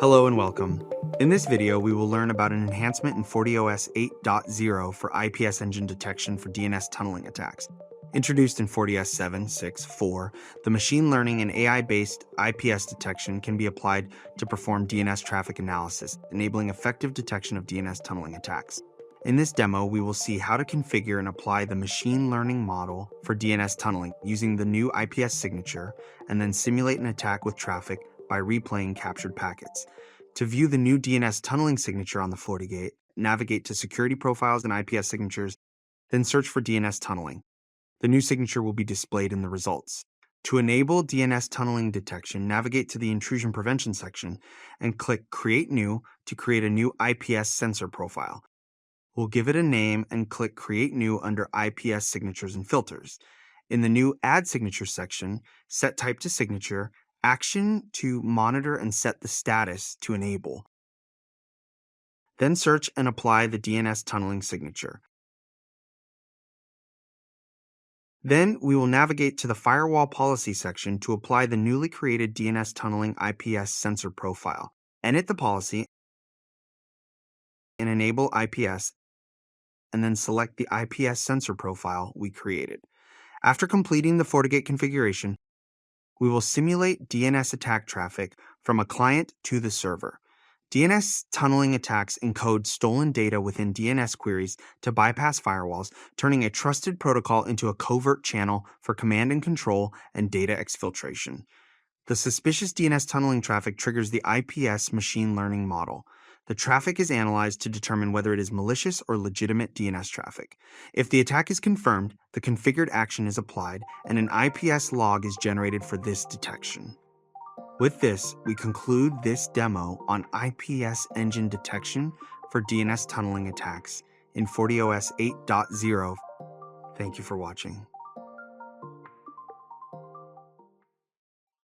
Hello and welcome. In this video, we will learn about an enhancement in FortiOS 8.0 for IPS engine detection for DNS tunneling attacks. Introduced in FortiOS 7.6.4, the machine learning and AI-based IPS detection can be applied to perform DNS traffic analysis, enabling effective detection of DNS tunneling attacks. In this demo, we will see how to configure and apply the machine learning model for DNS tunneling using the new IPS signature, and then simulate an attack with traffic by replaying captured packets. To view the new DNS tunneling signature on the FortiGate, navigate to Security Profiles and IPS Signatures, then search for DNS tunneling. The new signature will be displayed in the results. To enable DNS tunneling detection, navigate to the Intrusion Prevention section and click Create New to create a new IPS sensor profile. We'll give it a name and click Create New under IPS Signatures and Filters. In the new Add Signature section, set Type to Signature, Action to monitor and set the status to enable. Then search and apply the DNS tunneling signature. Then we will navigate to the Firewall Policy section to apply the newly created DNS tunneling IPS sensor profile. Edit the policy and enable IPS, and then select the IPS sensor profile we created. After completing the FortiGate configuration, we will simulate DNS attack traffic from a client to the server. DNS tunneling attacks encode stolen data within DNS queries to bypass firewalls, turning a trusted protocol into a covert channel for command and control and data exfiltration. The suspicious DNS tunneling traffic triggers the IPS machine learning model. The traffic is analyzed to determine whether it is malicious or legitimate DNS traffic. If the attack is confirmed, the configured action is applied, and an IPS log is generated for this detection. With this, we conclude this demo on IPS engine detection for DNS tunneling attacks in FortiOS 8.0. Thank you for watching.